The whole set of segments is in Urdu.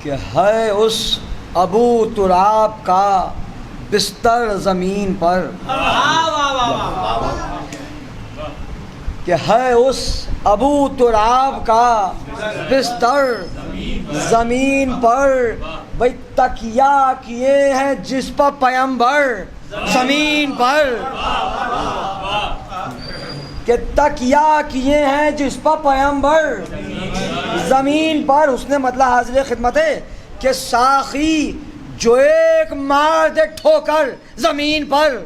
کہ ہے اس ابو تراب کا بستر زمین پر، کہ ہے اس ابو تراب کا بستر زمین پر، بھئی تکیہ کیے ہیں جس پر پیمبر زمین پر، کہ تکیہ کیے ہیں جس پر پیمبر زمین پر۔ اس نے مطلب حاضر خدمت ہے کہ ساقی جو ایک مار دے ٹھوکر زمین پر،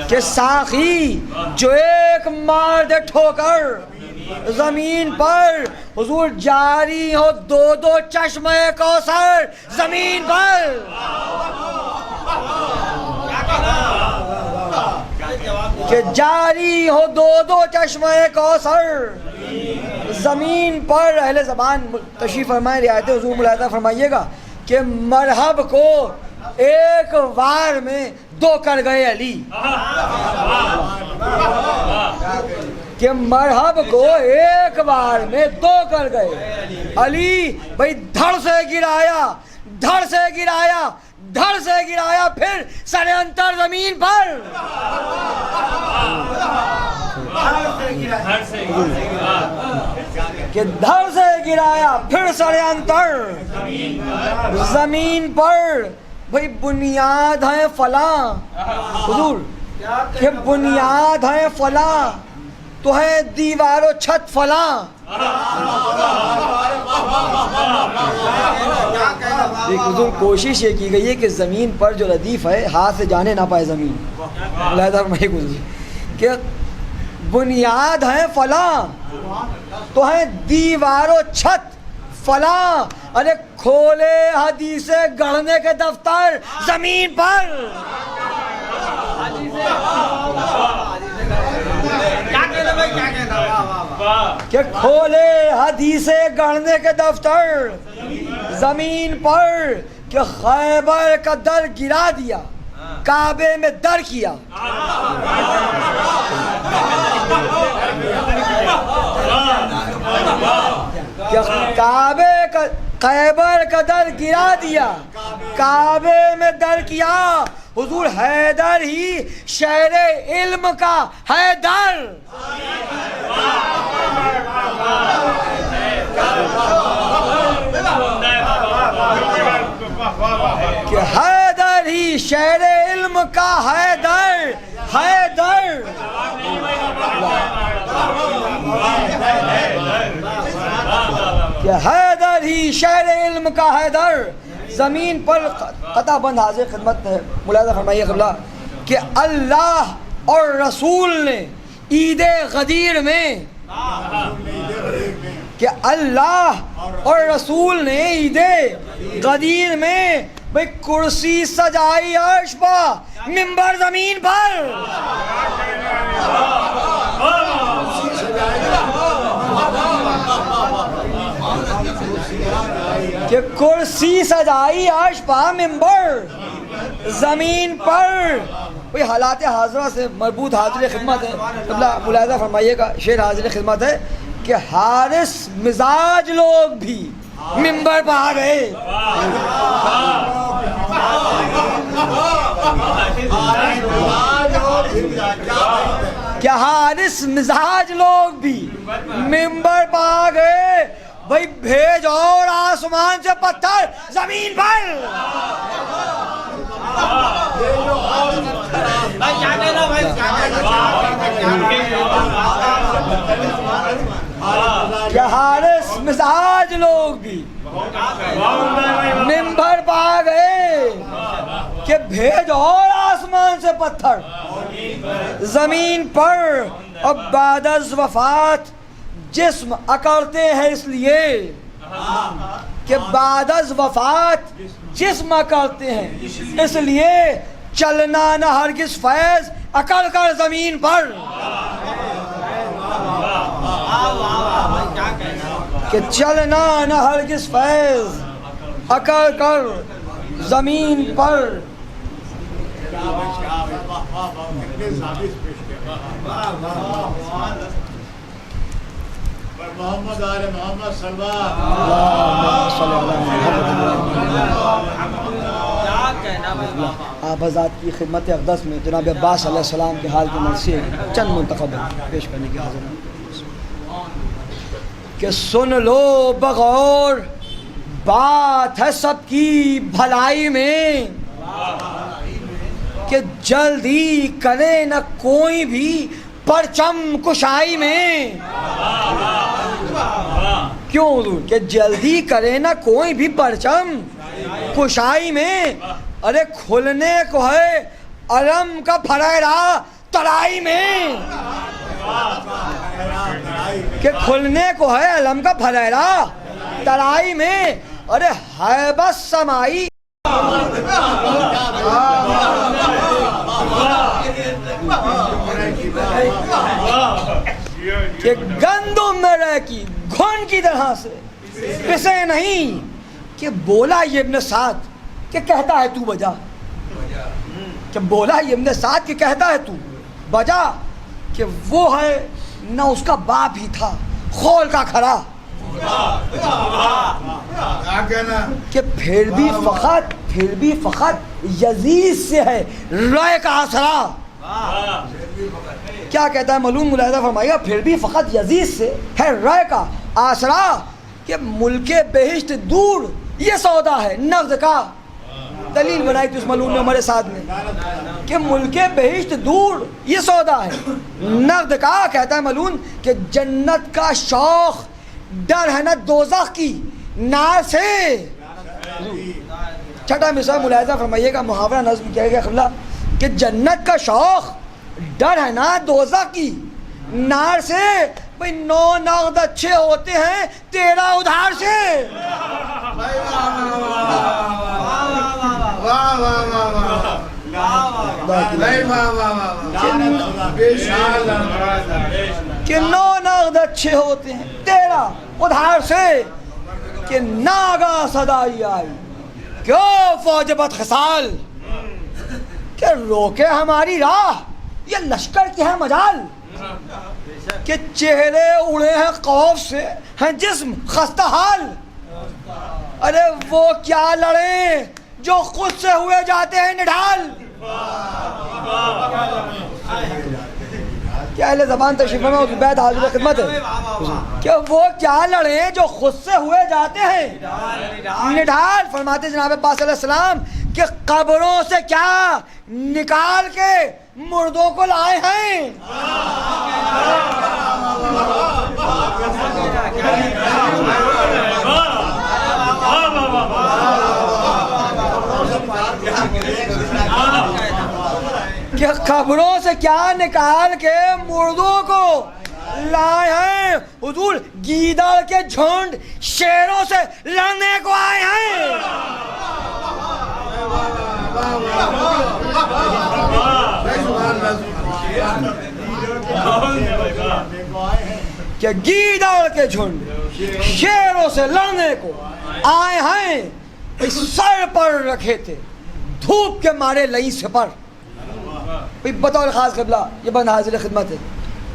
کہ ساقی جو ایک مار دے ٹھوکر زمین پر، حضور جاری ہو دو دو چشمہ کوثر زمین پر، کہ جاری ہو دو دو چشمہ کوثر زمین پر۔ اہل زبان تشریف فرمائے، رعایت حضور ملاحظہ فرمائیے گا کہ مرحب کو ایک وار میں دو کر گئے علی، کہ مرحب کو ایک بار میں دو کر گئے علی، بھئی دھڑ سے گرایا، دھڑ سے گرایا، دھڑ سے گرایا، پھر سر انتر زمین پر، کہ دھڑ سے گرایا پھر سر انتر زمین پر۔ بھئی بنیاد ہے فلاں حضور، کہ بنیاد ہے فلاں تو ہے دیوار و چھت فلاں۔ دیکھ حضور کوشش یہ کی گئی ہے کہ زمین پر جو ردیف ہے ہاتھ سے جانے نہ پائے زمین، ملاحظہ فرمائیے حضور کہ بنیاد ہے فلاں تو ہے دیوار و چھت فلاں، ارے کھولے حدیثیں گڑھنے کے دفتر زمین پر، کہ کھولے حدیثیں گڑھنے کے دفتر زمین پر، کہ خیبر کا در گرا دیا کعبے میں در کیا، کہ کعبے کا خیبر کا در گرا دیا کعبے میں در کیا، حضور حیدر ہی شہر علم کا حیدر، کہ حیدر ہی شہر علم کا حیدر، حیدر، کہ حیدر ہی شہر علم کا حیدر زمین پر۔ قطع بند حاضر خدمت ہے، ملاحظہ فرمائیے قبلہ کہ اللہ اور رسول نے عید غدیر میں، کہ اللہ اور رسول نے عید غدیر میں بھئی کرسی سجائی عرش پر منبر زمین پر، کہ کرسی سجائی عرش پر منبر زمین پر۔ کوئی حالات حاضرہ سے مربوط حاضر خدمت ہے، ملاحظہ فرمائیے گا، شعر حاضر خدمت ہے کہ حارس مزاج لوگ بھی منبر پہ آ گئے، کیا حارس مزاج لوگ بھی منبر پہ آ گئے، بھئی بھیج اور آسمان سے پتھر زمین پر، کیا حارس مزاج لوگ بھی منبر پہ آ گئے، کہ بھیج اور آسمان سے پتھر زمین پر۔ اب بعد از وفات جسم اکڑتے ہیں اس لیے، کہ بعد از وفات جسم اکڑتے ہیں اس لیے، چلنا نہ ہرگز فیض اکڑ کر زمین پر، کہ چلنا نہ ہرگز فیض اکڑ کر زمین پر۔ محمد آل محمد صلی آپ حضرات کی خدمت اقدس میں جناب عباس علیہ السلام کے حال کی مرثی چند منتخب پیش کرنے کی حاضر ہوں کہ سن لو بغور بات ہے سب کی بھلائی میں کہ جلدی کرے نہ کوئی بھی پرچم کشائی میں. کیوں حضور؟ کہ جلدی کرے نہ کوئی بھی پرچم کشائی میں. ارے کھلنے کو ہے علم کا پھریرا ترائی میں. کہ کھلنے کو ہے علم کا پھریرا ترائی میں. ارے ہیبت سمائی کہ گندم میں رہ کی گھن کی طرح سے پسے نہیں. کہ بولا یہ ابن سعد کہ کہتا ہے تو بجا. کہ بولا یہ ابن سعد کہ کہتا ہے تو بجا. کہ وہ ہے نہ اس کا باپ ہی تھا خول کا کھڑا. کہ پھر بھی فقط یزید سے ہے رائے کا آسرا. کیا کہتا ہے معلوم ملاحظہ فرمائیے. پھر بھی فقط یزید سے ہے رائے کا آسرا. کہ ملک بہشت دور یہ سودا ہے نقد کا. دلیل بنائی تھی اس معلوم نے ہمارے ساتھ میں کہ ملک بہشت دور یہ سودا ہے نقد کا. کہتا ہے معلوم کہ جنت کا شوق ڈر ہے نا دوزخ کی نار سے. چھٹا مثال ملاحظہ فرمائیے گا. محاورہ نظم کیا گیا خلا کہ جنت کا شوق ڈر ہے نا دوزخ کی نار سے. بھئی 9 نقد اچھے ہوتے ہیں 13 ادھار سے. کہ 9 نقد اچھے ہوتے ہیں 13 ادھار سے. کہ ناگا صدائی آئی کیوں فوج بدخصال. کہ روکے ہماری راہ یہ لشکر کی ہے مجال. کہ چہرے اڑے ہیں خوف سے ہیں جسم خستہ حال. ارے وہ کیا لڑیں جو خود سے ہوئے جاتے ہیں نڈھال. کیا اہل زبان تشریف میں بیت حاضر خدمت ہے کہ وہ کیا لڑیں جو خود سے ہوئے جاتے ہیں نڈھال. فرماتے جناب عباس علیہ السلام کہ قبروں سے کیا نکال کے مردوں کو لائے ہیں. کہ قبروں سے کیا نکال کے مردوں کو لائے ہیں. حضور گیدڑ کے جھنڈ شیروں سے لڑنے کو آئے ہیں. کہ گیدڑ کے جھنڈ شیروں سے لڑنے کو آئے ہیں. سر پر رکھے تھے دھوپ کے مارے لئی سے پر. بطور خاص قبلہ یہ بند حاضر خدمت ہے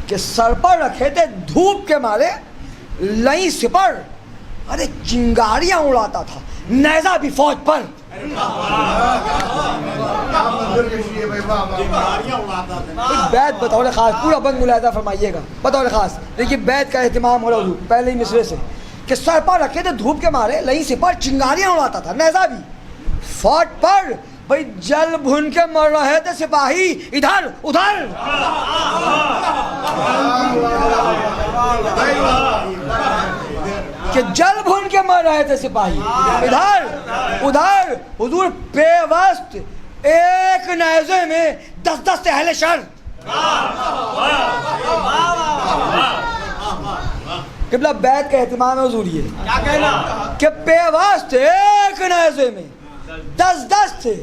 کہ سر پر رکھے تھے دھوپ کے مارے لئی سے پر. ارے چنگاریاں اڑاتا تھا نیزہ بھی فوج پر. بیت بطور خاص پورا بند ملاحظہ فرمائیے گا بطور خاص. دیکھیے بیت کا اہتمام ہو رہا حضور پہلے ہی مصرے سے کہ سر پر رکھے تھے دھوپ کے مارے لئی سے پر چنگاریاں اڑاتا تھا نیزہ بھی فوج پر. بھئی جل بھن کے مر رہے تھے سپاہی ادھر ادھر. کہ جل بھن کے مر رہے تھے سپاہی ادھر ادھر. حضور پیوست ایک نیزے میں 10 اہل شر. قبلہ بیت کا اہتمام ہے حضور یہ کہ پیوست ایک نیزے میں 10 تھے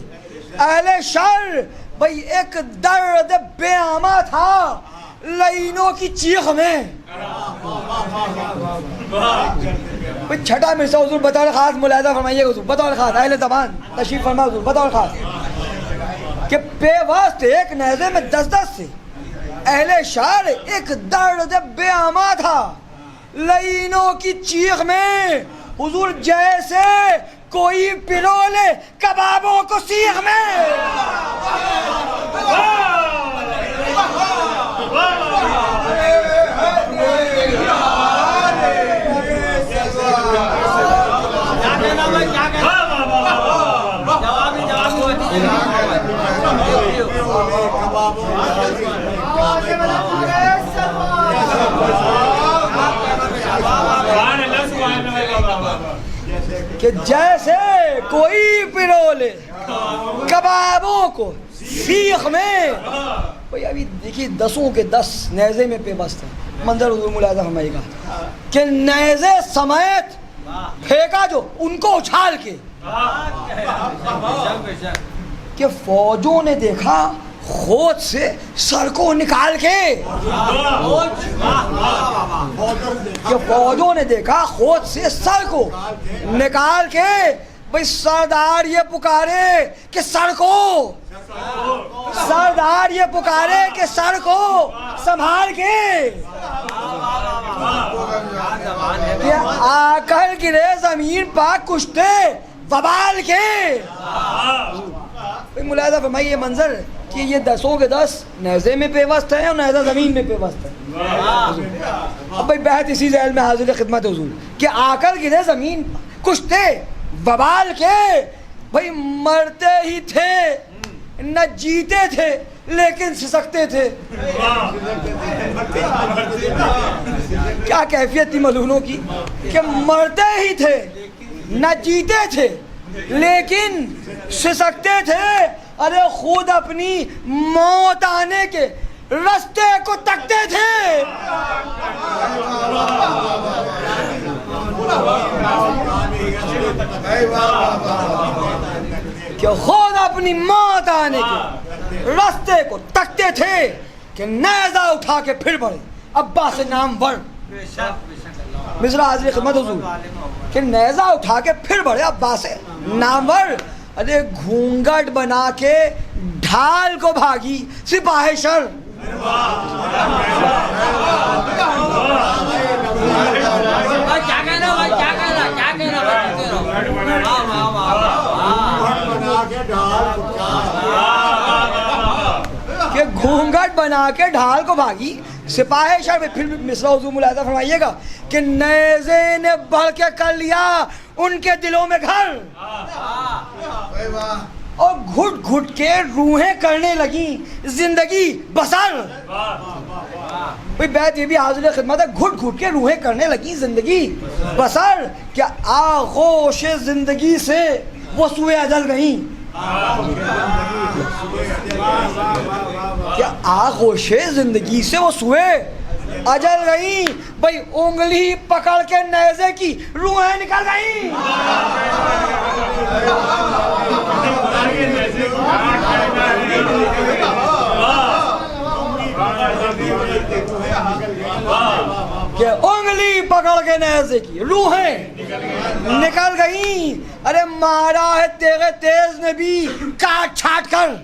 اہل شر. بھئی ایک درد بے آماں تھا لینوں کی چیخ میں. چھٹا مرسا حضور بطور خاص ملاحظہ فرمائیے حضور بطور خاص اہل زبان تشریف فرما حضور بطور خاص کہ پیوست ایک نیزے میں 10 تھے اہل شر. ایک درد بے آماں تھا لعینوں کی چیخ میں حضور جیسے کوئی پرولے کبابوں کو سیخ میں. کہ جیسے کوئی پرولے کبابوں کو سیخ میں. بھئی ابھی دیکھیے 10 کے 10 نیزے میں پیوست ہے. منظر حضور ملاحظہ فرمائیے گا کہ نیزے سمیت پھینکا جو ان کو اچھال کے کہ فوجوں نے دیکھا خود سے سر کو نکال کے. کہ فوجوں نے دیکھا خود سے سر کو نکال کے. بھئی سردار یہ پکارے کہ سر کو، سردار یہ پکارے کہ سر کو سنبھال کے. کہ آ کر گرے زمین پاک کشتے وبال کے. ملاحظہ فرمائیے یہ منظر کہ یہ 10 کے 10 نیزے میں پیوست ہے اور نیزہ زمین میں پیوست ہے. اب بھائی بحث اسی ذیل میں حاضر خدمت حضور کہ آ کر گرے زمین کشتے وبال کے. بھائی مرتے ہی تھے نہ جیتے تھے لیکن سسکتے تھے. کیا کیفیت تھی ملعونوں کی کہ مرتے ہی تھے نہ جیتے تھے لیکن سسکتے تھے. ارے خود اپنی موت آنے کے رستے کو تکتے تھے. کہ خود اپنی موت آنے کے رستے کو تکتے تھے کہ نیزہ اٹھا کے پھر بڑھے عباس نامور. مصرع حاضر خدمت حضور کہ نیزہ اٹھا کے پھر بڑھے عباس نامور. ارے گھونگھٹ بنا کے ڈھال کو بھاگی سپاہ شر. کہ گھونگھٹ بنا کے ڈھال کو بھاگی سپاہ شر میں. پھر مصرع حضور ملاحظہ فرمائیے گا کہ نیزے نے بڑھ کے کر لیا ان کے دلوں میں گھر اور گھٹ گھٹ کے روحیں کرنے لگی زندگی بسر. بھئی بیت یہ بھی حاضر خدمت ہے. گھٹ گھٹ کے روحیں کرنے لگی زندگی بسر. کیا آغوش زندگی سے وہ سوئے اجل گئیں. کیا آغوش زندگی سے وہ سوئے اجل گئیں. بھئی انگلی پکڑ کے نیزے کی روحیں نکل گئیں. کہ انگلی پکڑ کے نیزے کی روحیں نکل گئیں. ارے مارا ہے تیرے تیز نے بھی کاٹ چھاٹ کر.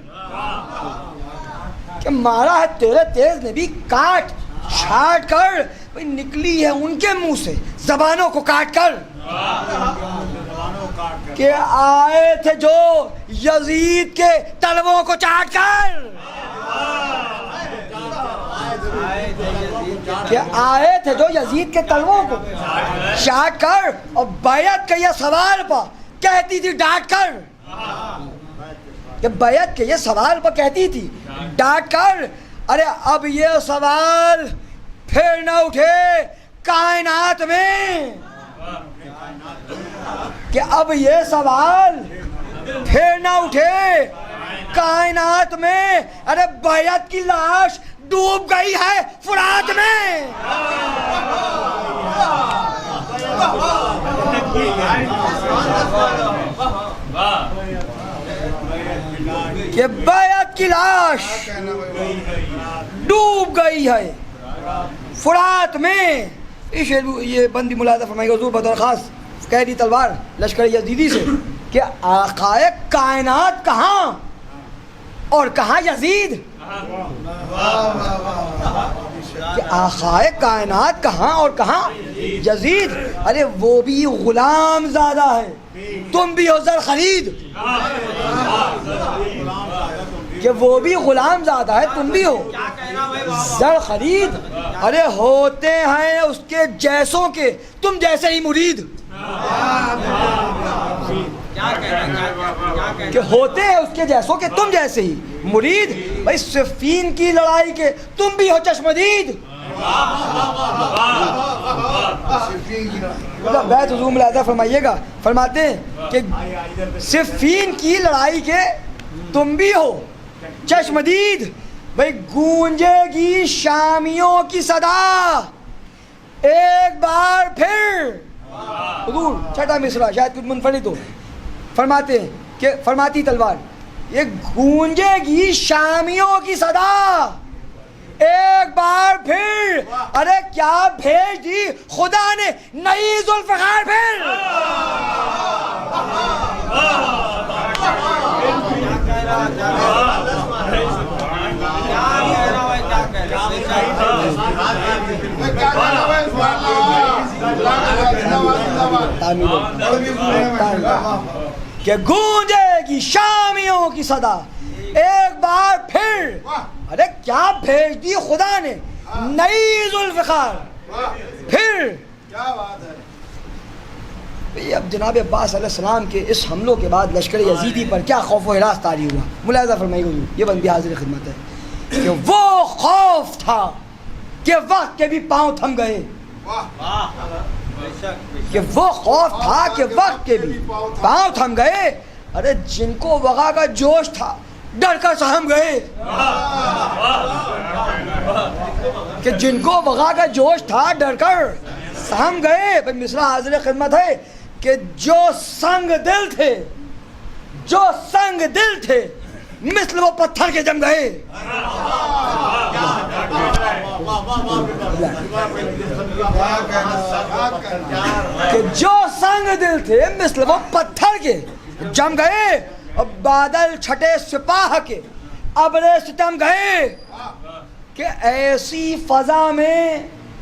کہ مارا ہے تیرے تیز نے بھی کاٹ چھاٹ کر. بھئی نکلی ہے ان کے منہ سے زبانوں کو کاٹ کر. کہ آئے تھے جو یزید کے تلووں کو چاٹ کر. کہ آئے تھے جو یزید کے تلووں کو چاٹ کر اور بیعت کے یہ سوال پر کہتی تھی ڈانٹ کر. کہ بیعت کے یہ سوال پر کہتی تھی ڈانٹ کر. ارے اب یہ سوال پھر نہ اٹھے کائنات میں. کہ اب یہ سوال پھر نہ اٹھے کائنات میں. ارے بیعت کی لاش ڈوب گئی ہے فرات میں. کہ بیعت کی لاش ڈوب گئی ہے فرات میں. یہ بندی ملاحظہ فرمائے حضور بطور خاص قیدی تلوار لشکر یزیدی سے کہ آقائے کائنات کہاں اور کہاں یزید. کہ آقائے کائنات کہاں اور کہاں؟ یزید ارے وہ بھی غلام زادہ ہے، تم بھی ہو زر خرید، کہ وہ بھی غلام زادہ ہے تم بھی ہو زر خرید، ارے ہوتے ہیں اس کے جیسوں کے تم جیسے ہی مرید، کہ ہوتے ہیں اس کے جیسوں کے تم جیسے ہی مرید، بھائی صفین کی لڑائی کے تم بھی ہو چشمدید، بیت حضور ملاحظہ فرمائیے گا، فرماتے ہیں کہ صفین کی لڑائی کے تم بھی ہو چشمدید، بھائی گونجے گی شامیوں کی صدا ایک بار پھر، حضور چھٹا مصرع شاید کچھ منفرد ہو، فرماتے ہیں کہ فرماتی تلوار یہ گونجے گی شامیوں کی صدا ایک بار پھر، ارے کیا بھیج دی خدا نے نئی ذوالفقار پھر، کہ گونجے گی شامیوں کی صدا ایک بار پھر، ارے کیا بھیج دی خدا نے نئی ذوالفقار پھر۔ اب جناب عباس علیہ السلام کے اس حملوں کے بعد لشکر یزیدی پر کیا خوف و ہراس طاری ہوا، ملاحظہ فرمائیے حضور، یہ بندی حاضر خدمت ہے کہ وہ خوف تھا کہ وقت کے بھی پاؤں تھم گئے، کہ وہ خوف تھا کہ وقت کے بھی پاؤں تھم گئے، ارے جن کو وغا کا جوش تھا ڈر کر سہم گئے، کہ جن کو وغا کا جوش تھا ڈر کر سہم گئے۔ بھائی مصرع حاضر خدمت ہے کہ جو سنگ دل تھے، جو سنگ دل تھے مثل وہ پتھر کے جم گئے، کہ جو سنگ دل تھے مثل وہ پتھر کے جم گئے، اب بادل چھٹے سپاہ کے ابر ستم گئے، کہ ایسی فضا میں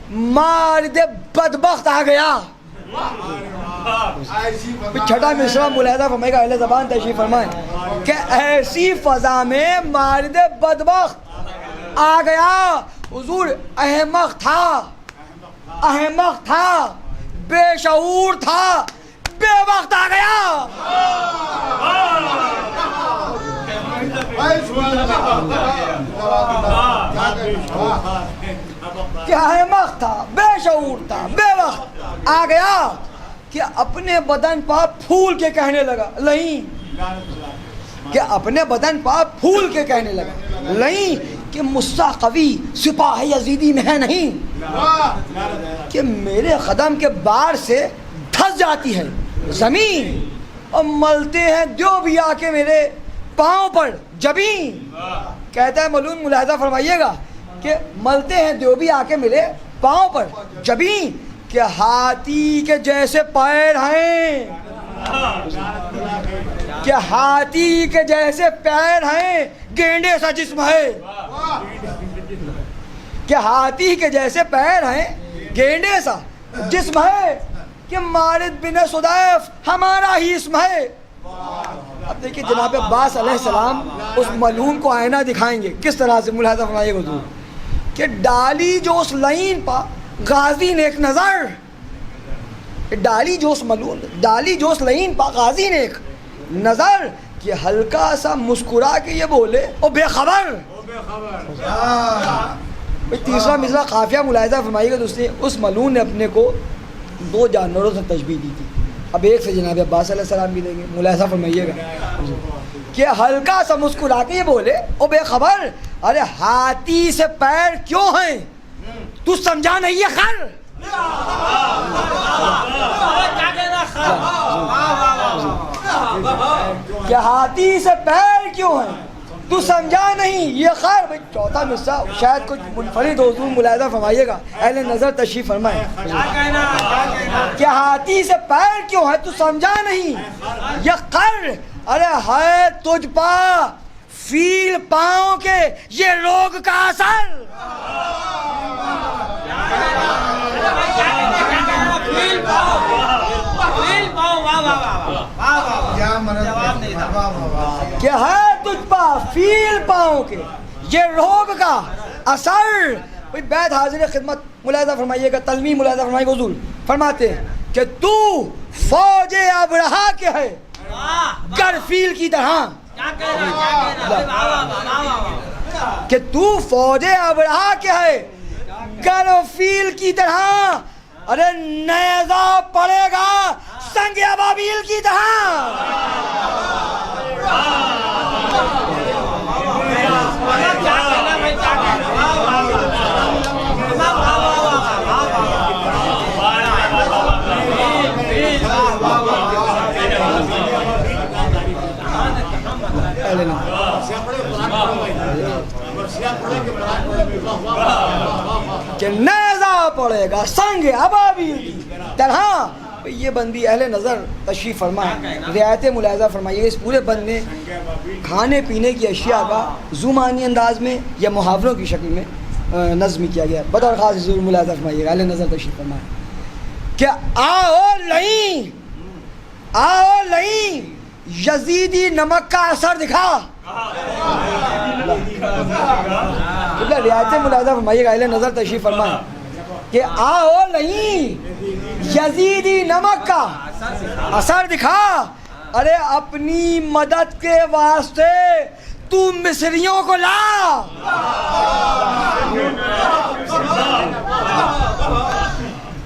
مارد بدبخت آ گیا۔ چھٹا مصرع ملاحظہ فرمائے گا، اہل زبان تشریف فرمائیں کہ ایسی فضا میں مارد بدبخت آ گیا، حضور احمق تھا، احمق تھا، بے شعور تھا، بے وقت آ گیا، کہ احمق تھا، بے شعور تھا، بے وقت آ گیا، کہ اپنے بدن پا پھول کے کہنے لگا نہیں، کہ اپنے بدن پا پھول کے کہنے لگا نہیں، کہ مصع قوی سپاہ یزیدی میں ہے نہیں، کہ میرے قدم کے بار سے دھس جاتی ہے زمین، اور ملتے ہیں دیو بھی آ کے میرے پاؤں پر جبین، کہتا ہے ملون ملاحظہ فرمائیے گا کہ ملتے ہیں دیو بھی آ کے میرے پاؤں پر جبین، کہ ہاتھی کے جیسے پیر ہیں، کہ ہاتھی کے جیسے پیر ہیں گینڈے سا جسم ہے، کہ ہاتھی کے جیسے پیر ہیں گینڈے سا جسم ہے، کہ مارد بن صدیف ہمارا ہی اسم ہے۔ اب دیکھیں جناب عباس علیہ السلام اس ملعون کو آئینہ دکھائیں گے کس طرح سے، ملاحظہ فرمائیے حضور کہ ڈالی جو اس لعین پا غازی نیک نظر، ڈالی جو اس ملعون، ڈالی جو اس لعین پا غازی نیک نظر، کہ ہلکا سا مسکرا کے یہ بولے او بے خبر۔ تیسرا مصرع قافیہ ملاحظہ فرمائیے گا دوسری، اس ملعون نے اپنے کو دو جانوروں سے تشبیہ دی تھی، اب ایک سے جناب عباس علیہ السلام بھی دیں گے، ملاحظہ فرمائیے گا کہ ہلکا سا مسکرا کے یہ بولے او بے خبر، ارے ہاتھی سے پیر کیوں ہیں تو سمجھا نہیں یہ خر، کہ ہاتھی سے پیر کیوں ہیں تو سمجھا نہیں یہ خیر۔ بھائی چوتھا مصرع شاید کچھ منفرد حضور ملاحظہ فرمائیے گا، اہل نظر تشریف فرمائیں کہ ہاتھی سے پیر کیوں ہے تو سمجھا نہیں یہ خیر، ارے ہے تجھ پا فیل پاؤں کے یہ روگ کا اثر. کہ ہے تجھ پا فیل پاؤں کے یہ روگ کا اثر. بھئی بیت حاضر خدمت ملاحظہ فرمائیے گا, تلمیم ملاحظہ فرمائیے گا. حضور فرماتے ہیں کہ تو فوج ابرہا کے ہے گر فیل کی طرح. کہ تو فوج ابرہا کے ہے گر فیل کی طرح. ارے نیزہ پڑے گا سنگ ابابیل کی طرح. کہ نیزہ پڑے گا سنگ ابابیل کی طرح. یہ بندی اہل نظر تشریف فرما ہے, رعایت ملاحظہ فرمائیے. اس پورے بند میں کھانے پینے کی اشیاء کا زمانی انداز میں یا محاوروں کی شکل میں نظم کیا گیا. بطور خاص ضرور ملاحظہ فرمائیے گا, اہل نظر تشریف فرما ہے کہ آؤ لئیں آؤ لئیں یزیدی نمک کا اثر دکھا. رعایت ملاحظہ فرمائیے گا, اہل نظر تشریف فرما ہے کہ آؤ لئیں یزیدی نمک کا اثر دکھا. ارے اپنی مدد کے واسطے تو مصریوں کو لا.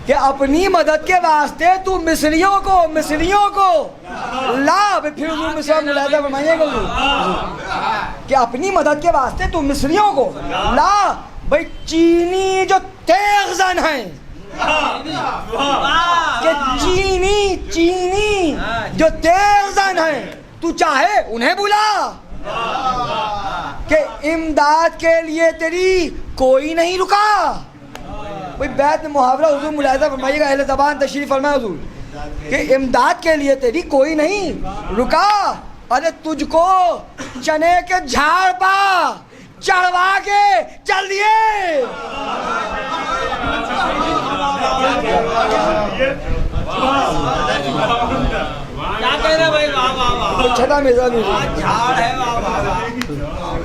کہ اپنی مدد کے واسطے تو مصریوں کو لا. پھر حضور مصر ملاحظہ فرمائیے گا کہ اپنی مدد کے واسطے تو مصریوں کو لا. بھئی چینی جو تیغ زن ہیں, کہ چینی جو تیغ زن ہیں تو چاہے انہیں بلا. کہ امداد کے لیے تیری کوئی نہیں رکا. کوئی بیت میں محاورہ حضور ملاحظہ فرمائیے گا, اہل زبان تشریف فرمائے حضور کہ امداد کے لیے تیری کوئی نہیں رکا. ارے تجھ کو چنے کے جھاڑ پا چڑھوا کے چل دیے. چھٹا مزاج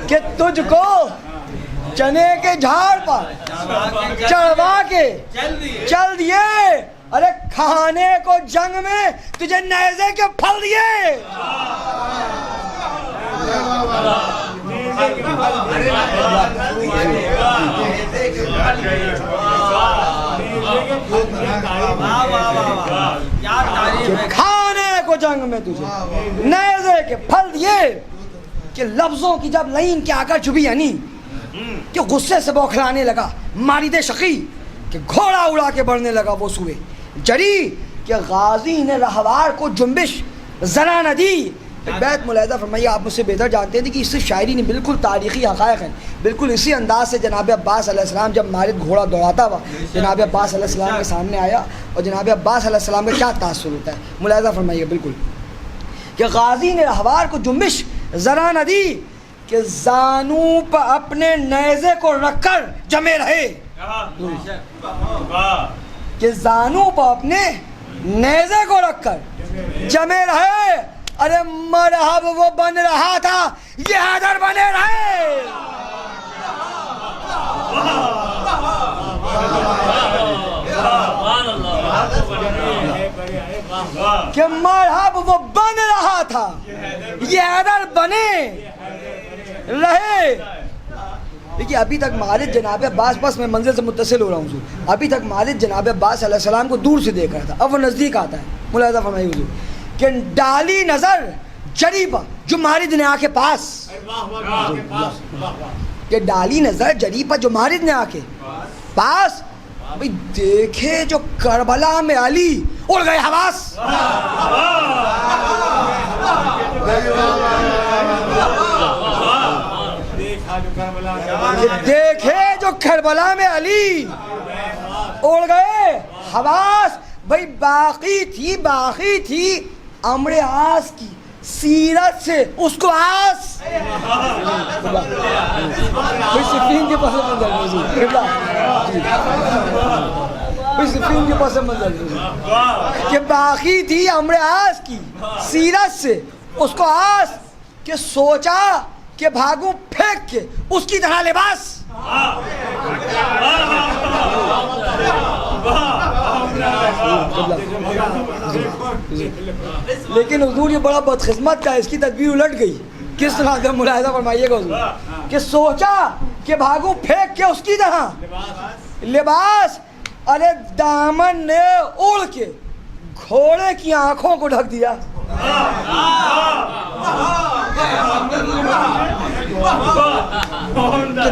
کہ تجھ کو چنے کے جھاڑ پر چڑھوا کے چل دیے. ارے کھانے کو جنگ میں تجھے نیزے کے پھل دیے. کھانے کو جنگ میں تجھے نیزے کے پھل دیے. کہ لفظوں کی جب لین کے آ کر چبھی یعنی کہ غصے سے بوکھلانے لگا مارد شقی, کہ گھوڑا اڑا کے بڑھنے لگا وہ سوئے جری. کہ غازی نے رہوار کو جنبش ذرا نہ دی. بیت ملاحظہ فرمائیے, آپ مجھ سے بہتر جانتے تھے کہ اس سے شاعری نہیں, بالکل تاریخی حقائق ہیں. بالکل اسی انداز سے جناب عباس علیہ السلام جب مارد گھوڑا دوڑاتا ہوا جناب عباس علیہ السلام کے سامنے آیا, اور جناب عباس علیہ السلام کا کیا تاثر ہوتا ہے ملاحظہ فرمائیے. بالکل کہ غازی نے رہوار کو جنبش ذرا نہ دی. کہ زانو پر اپنے نیزے کو رکھ کر جمے رہے. کہ زانو پر اپنے نیزے کو رکھ کر جمے رہے. ارے مرحب وہ بن رہا تھا یہ حیدر بنے رہے. کہ مرحب وہ بن رہا تھا یہ حیدر بنے رہے. دیکھیے ابھی تک مالد جناب عباس, بس میں منزل سے متصل ہو رہا ہوں حضور, ابھی تک مالد جناب عباس علیہ السلام کو دور سے دیکھ رہا تھا, اب وہ نزدیک آتا ہے. ملاحظہ فرمائیے حضور کہ ڈالی نظر جریبہ جو مالد نے آ کے پاس, کہ ڈالی نظر جریبہ جو مالد نے آ کے پاس. بھئی دیکھے جو کربلا میں علی اڑ گئے حواس. دیکھے جو کربلا میں علی اڑ گئے حواس. بھئی باقی تھی امر آس کی سیرت سے اس کو آس صفین کے پس منظر صفین کے پس منظر کہ باقی تھی امر آس کی سیرت سے اس کو آس کہ سوچا کہ بھاگوں پھینک کے اس کی طرح لباس لیکن حضور یہ بڑا بدقسمت کا اس کی تدبیر الٹ گئی. کس طرح کا ملاحظہ فرمائیے گا حضور کہ سوچا کہ بھاگوں پھینک کے اس کی طرح لباس. ارے دامن نے اڑ کے گھوڑے کی آنکھوں کو ڈھک دیا.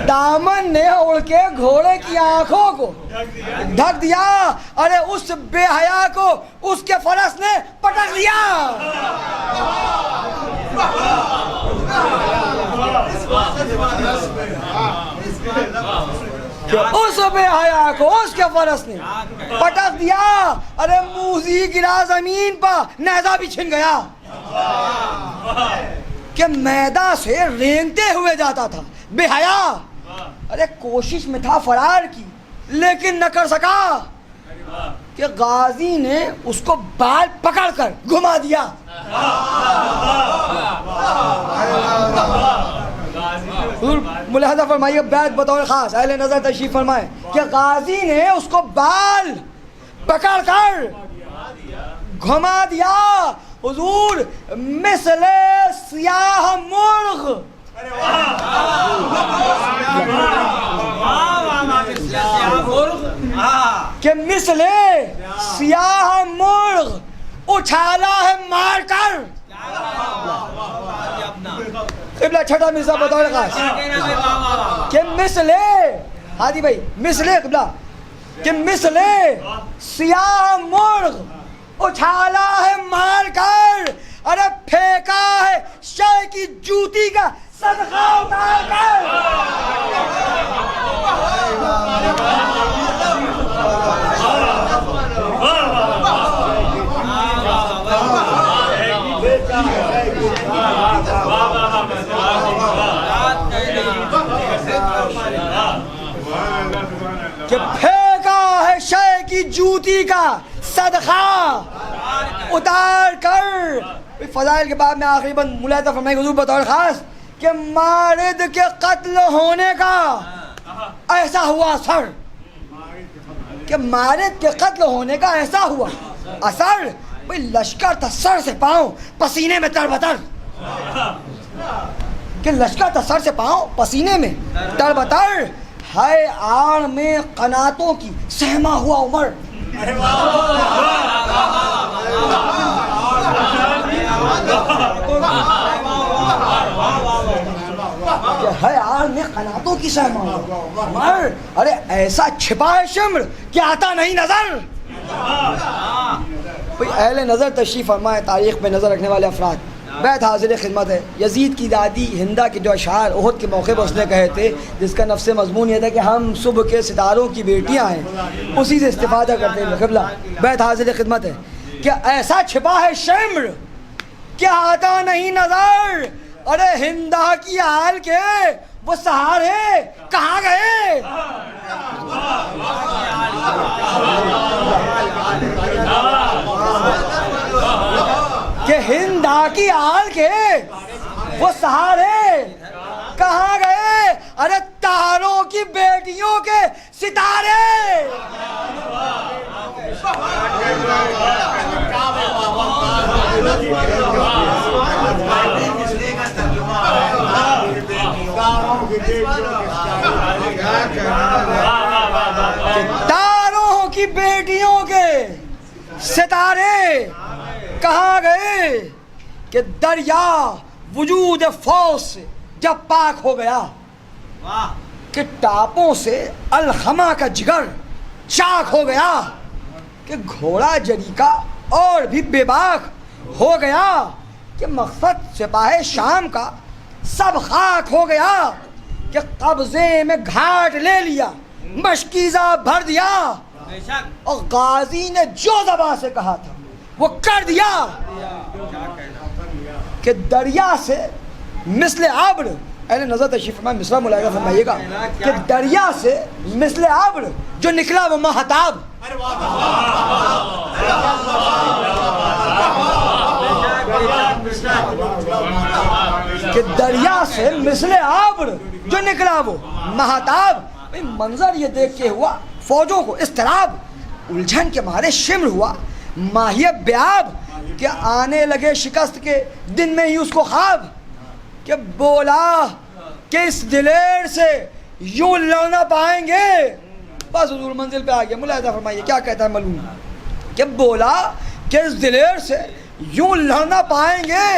دامن نے اڑ کے گھوڑے کی آنکھوں کو ڈھک دیا. ارے اس بے حیا کو اس کے فرس نے پٹک لیا. اس بے حیا کو اس کے فرس نے پٹک دیا. ارے موذی گرا زمین پر نیزہ بھی چھن گیا کہ میدان سے رینگتے ہوئے جاتا تھا بے حیا. ارے کوشش میں تھا فرار کی لیکن نہ کر سکا کہ غازی نے اس کو بال پکڑ کر گھما دیا. ملاحظہ فرمائیے بیعت بطور خاص اہل نظر تشریف فرمائے کہ غازی نے اس کو بال پکڑ کر گھما دیا. حضور مثل سیاہ مرغ کہ مثل سیاہ مرغ اچھالا ہے مار کر. قبلہ چھٹا مرزا بطور خاص کہ مثل ہادی بھائی مثل قبلہ کہ مثل سیاہ مرغ اچھالا ہے مار کر. ارے پھینکا ہے شے کی جوتی کا صدقہ اتار کر. کہ پھینکا ہے شے کی جوتی کا صدقہ اتار کر. فضائل کے بعد میں آخری بند ملاحظہ فرمائے حضور بطور خاص کہ مارد کے قتل ہونے کا ایسا ہوا اثر کہ مارد کے قتل ہونے کا ایسا ہوا اثر. بھئی لشکر تھا سر سے پاؤں پسینے میں تربتر کہ لشکر تھا سر سے پاؤں پسینے میں تربتر. ہے آڑ میں قناتوں کی سہما ہوا عمر. ہے آڑ میں قناتوں کی سہما ہوا عمر. ارے ایسا چھپا ہے شمر کہ آتا نہیں نظر. اہل نظر تشریف فرمائے تاریخ پہ نظر رکھنے والے افراد بیت حاضر خدمت ہے. یزید کی دادی ہندہ کے جو اشعار احد کے موقع پر اس نے کہے تھے جس کا نفس مضمون یہ تھا کہ ہم صبح کے ستاروں کی بیٹیاں ہیں اسی سے استفادہ کرتے ہیں. قبلہ بیت حاضر خدمت ہے کہ ایسا چھپا ہے شمر کہ آتا نہیں نظر. ارے ہندہ کی حال کے وہ سہارے کہاں گئے. کہ ہندہ کی آل کے وہ سہارے کہاں گئے. ارے تاروں کی بیٹیوں کے ستارے. تاروں کی بیٹیوں کے ستارے کہاں گئے. کہ دریا وجود فوز سے جب پاک ہو گیا کہ ٹاپوں سے الخما کا جگر چاک ہو گیا. کہ گھوڑا جری کا اور بھی بے باک ہو گیا. کہ مقصد سپاہ شام کا سب خاک ہو گیا. کہ قبضے میں گھاٹ لے لیا مشکیزہ بھر دیا. اور غازی نے جو زبان سے کہا تھا وہ کر دیا کہ دریا سے مثل ابر، اہل نظر تشریف فرمائے، مصرع ملاحظہ فرمائیے گا کہ دریا سے مثل ابر جو نکلا وہ مہتاب، کہ دریا سے مثل ابر جو نکلا وہ مہتاب۔ منظر یہ دیکھ کے ہوا فوجوں کو اضطراب، الجھن کے مارے شمر ہوا ماہی بیاب، کہ آنے لگے شکست کے دن میں ہی اس کو خواب، کہ بولا کہ اس دلیر سے یوں لڑنا پائیں گے، بس حضور منزل پہ آ گیا۔ ملاحظہ فرمائیے کیا کہتا ہے ملعون، کہ بولا کہ اس دلیر سے یوں لڑنا پائیں گے،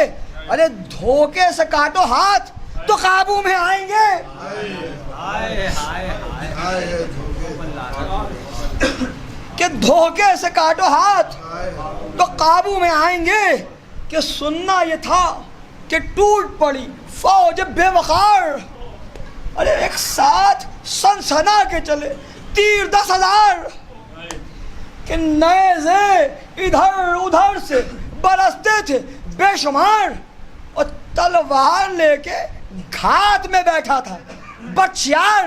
ارے دھوکے سے کاٹو ہاتھ تو قابو میں آئیں گے۔ کہ دھوکے سے کاٹو ہاتھ تو قابو میں آئیں گے، کہ سننا یہ تھا کہ ٹوٹ پڑی فوج بے وقار، ارے ایک ساتھ سنسنا کے چلے تیر 10,000، کہ نیزے ادھر ادھر سے برستے تھے بے شمار، اور تلوار لے کے گھات میں بیٹھا تھا بچیار،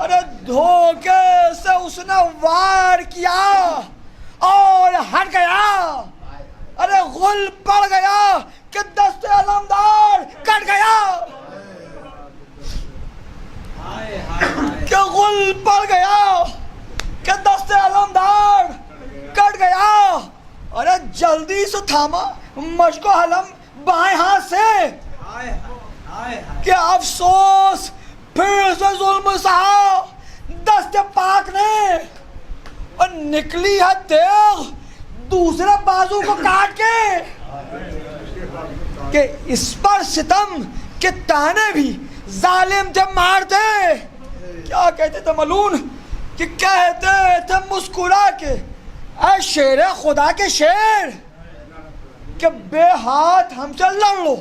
ارے دھوکے سے اس نے وار کیا اور ہٹ گیا، ارے غل پڑ گیا کہ دست علمدار کٹ گیا، کہ غل پڑ گیا کہ دست علمدار کٹ گیا، ارے جلدی سے تھاما مشک و حلم بائیں ہاتھ سے، کہ افسوس پھر سے ظلم سہا دست پاک نے، اور نکلی ہے تیغ دوسرے بازو کو کاٹ کے، کہ اس پر ستم کے تانے بھی ظالم تھے مارتے، کیا کہتے تھے ملعون، کہ کہتے تھے مسکرا کے اے شیر خدا کے شیر، کہ بے ہاتھ ہم سے لڑ لو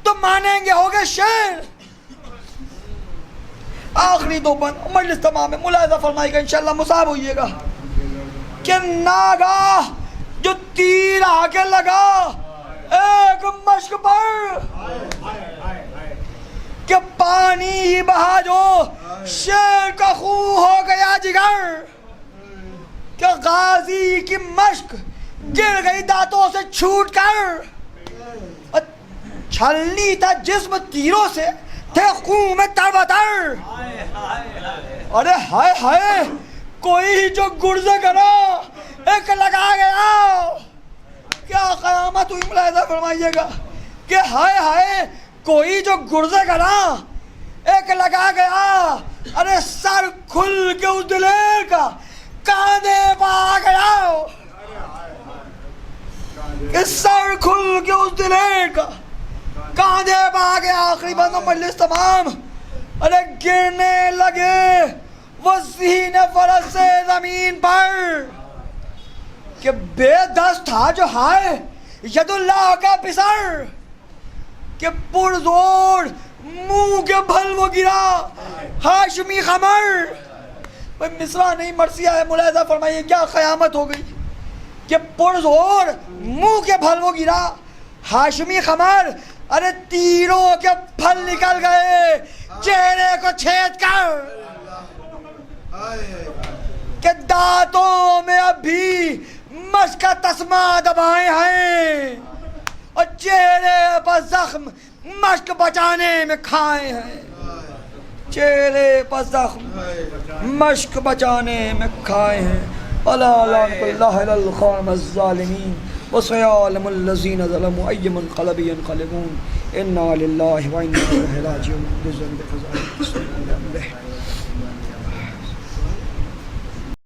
تو مانیں گے ہوگے شیر۔ آخری دو بند مجلس تمام ہے، ملاحظہ فرمائے گا انشاءاللہ مصاب ہوئیے گا، کہ ناگاہ جو تیر آگے لگا ایک مشک پر، کہ پانی بہا جو شیر کا خون ہو گیا جگر، کہ غازی کی مشک گر گئی دانتوں سے چھوٹ کر، چھلنی تھا جسم تیروں سے تھے خون میں تر بتر، ارے ہائے ہائے کوئی جو گرزے کرا ایک لگا گیا، کیا قیامت ہوئی، ملاحظہ فرمائیے گا، کہ ہائے ہائے کوئی جو گرزے کرا ایک لگا گیا، ارے سر کھل کے اس دلیر کا کاندھے پا گیا، کہ سر کھل کے اس دلیر کا کاندھے پا گیا۔ آخری بندوں مجلس تمام، ارے گرنے لگے وہ ذہن فرس سے زمین پر، کہ بے دست تھا جو ہائے ید اللہ کا پسر، کہ پرزور منہ کے بھل وہ گرا ہاشمی خمر۔ مصرع نہیں مرثیہ ہے، ملاحظہ فرمائیے کیا قیامت ہو گئی، کہ پرزور منہ کے بھل وہ گرا ہاشمی خمر، ارے تیروں کے پھل نکل گئے چہرے کو چھید کر، کہ دانتوں میں اب بھی مشک کا تسمہ دبائے ہیں، اور چہرے پر زخم مشک بچانے میں کھائے ہیں، چہرے پر زخم مشک بچانے میں کھائے ہیں۔ الا لعنۃ اللہ علی القوم الظالمین وسيعلم الذين ظلموا أي منقلب ينقلبون إنا لله وإنا إليه راجعون۔